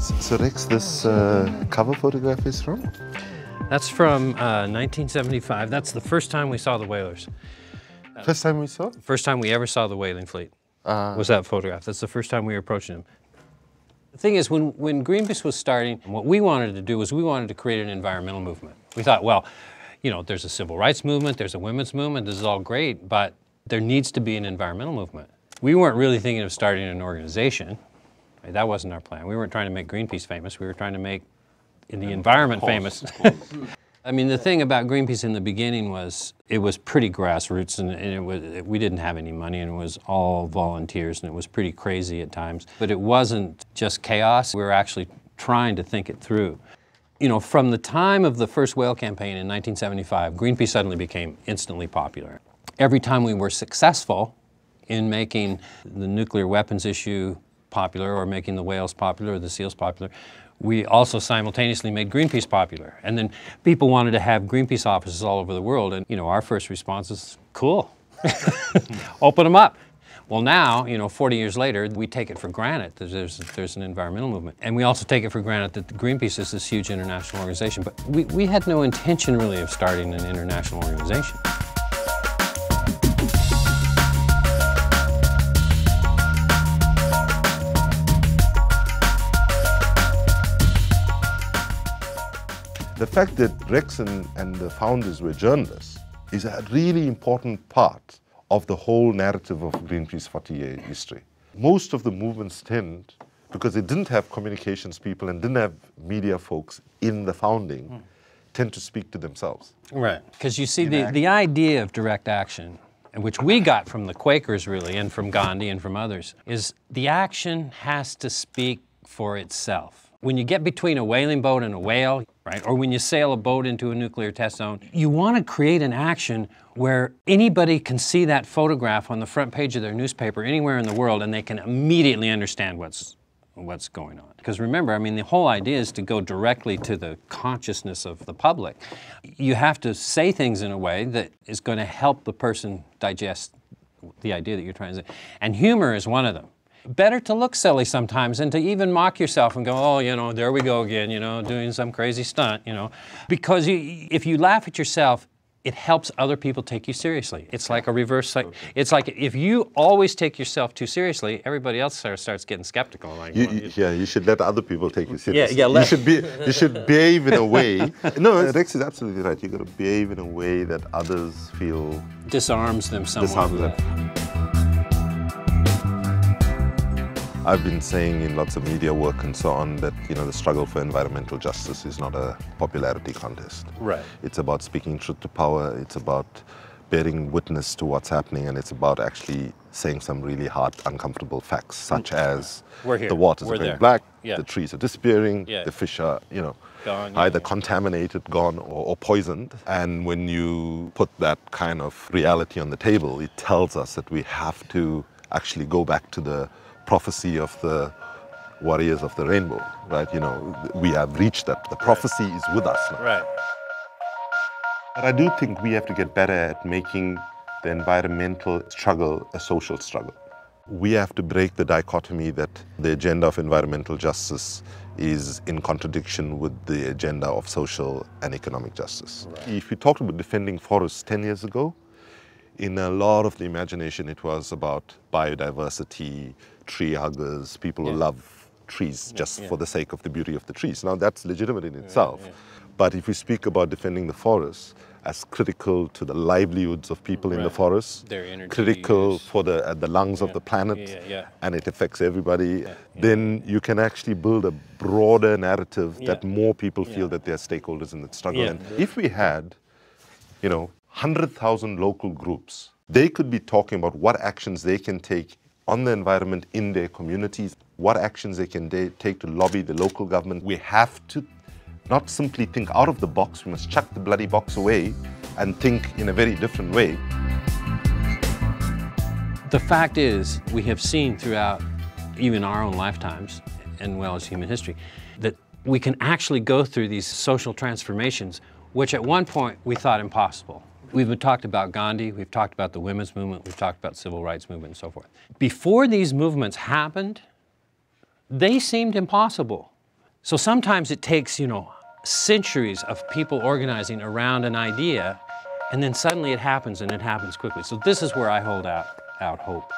So Rex, this cover photograph is from? That's from 1975. That's the first time we saw the whalers. First time we saw? First time we ever saw the whaling fleet was that photograph. That's the first time we were approaching them. The thing is, when Greenpeace was starting, what we wanted to do was we wanted to create an environmental movement. We thought, well, you know, there's a civil rights movement, there's a women's movement, this is all great, but there needs to be an environmental movement. We weren't really thinking of starting an organization. Right? That wasn't our plan. We weren't trying to make Greenpeace famous, we were trying to make the environment famous. I mean, the thing about Greenpeace in the beginning was it was pretty grassroots, and we didn't have any money, and it was all volunteers, and it was pretty crazy at times. But it wasn't just chaos. We were actually trying to think it through. You know, from the time of the first whale campaign in 1975, Greenpeace suddenly became instantly popular. Every time we were successful in making the nuclear weapons issue popular, or making the whales popular, or the seals popular, we also simultaneously made Greenpeace popular. And then people wanted to have Greenpeace offices all over the world. And, you know, our first response is, cool, open them up. Well, now, you know, 40 years later, we take it for granted that there's an environmental movement. And we also take it for granted that Greenpeace is this huge international organization. But we had no intention, really, of starting an international organization. The fact that Rex and the founders were journalists is a really important part of the whole narrative of Greenpeace 40-year history. Most of the movements tend, because they didn't have communications people and didn't have media folks in the founding, tend to speak to themselves. Right, because you see the idea of direct action, which we got from the Quakers really, and from Gandhi and from others, is the action has to speak for itself. When you get between a whaling boat and a whale, right, or when you sail a boat into a nuclear test zone, you want to create an action where anybody can see that photograph on the front page of their newspaper anywhere in the world, and they can immediately understand what's going on. Because remember, I mean, the whole idea is to go directly to the consciousness of the public. You have to say things in a way that is going to help the person digest the idea that you're trying to say. And humor is one of them. Better to look silly sometimes than to even mock yourself and go, oh, you know, there we go again, you know, doing some crazy stunt, you know. Because if you laugh at yourself, it helps other people take you seriously. It's like a reverse cycle. It's like if you always take yourself too seriously, everybody else starts getting skeptical. Like, yeah, you should let other people take you seriously. Yeah, you should behave in a way. No, Rex is absolutely right. You got to behave in a way that others feel disarms them somewhat. Disarms them. I've been saying in lots of media work and so on that, you know, the struggle for environmental justice is not a popularity contest. Right. It's about speaking truth to power, it's about bearing witness to what's happening, and it's about actually saying some really hard, uncomfortable facts, such as the waters are going black, the trees are disappearing, the fish are, you know, gone, either contaminated, gone, or poisoned. And when you put that kind of reality on the table, it tells us that we have to actually go back to the prophecy of the warriors of the rainbow, right? You know, we have reached that. The prophecy is with us now. Right. But I do think we have to get better at making the environmental struggle a social struggle. We have to break the dichotomy that the agenda of environmental justice is in contradiction with the agenda of social and economic justice. Right. If you talked about defending forests 10 years ago, in a lot of the imagination, it was about biodiversity, tree huggers, people who love trees just for the sake of the beauty of the trees. Now, that's legitimate in itself. But if we speak about defending the forests as critical to the livelihoods of people in the forests, critical for the lungs of the planet, and it affects everybody, then you can actually build a broader narrative that more people feel that they're stakeholders in the struggle. And if we had, you know, 100,000 local groups, they could be talking about what actions they can take on the environment in their communities, what actions they can take to lobby the local government. We have to not simply think out of the box, we must chuck the bloody box away and think in a very different way. The fact is, we have seen throughout even our own lifetimes, and well as human history, that we can actually go through these social transformations, which at one point we thought impossible. We've talked about Gandhi, we've talked about the women's movement, we've talked about civil rights movement and so forth. Before these movements happened, they seemed impossible. So sometimes it takes, centuries of people organizing around an idea, and then suddenly it happens, and it happens quickly. So this is where I hold out hope.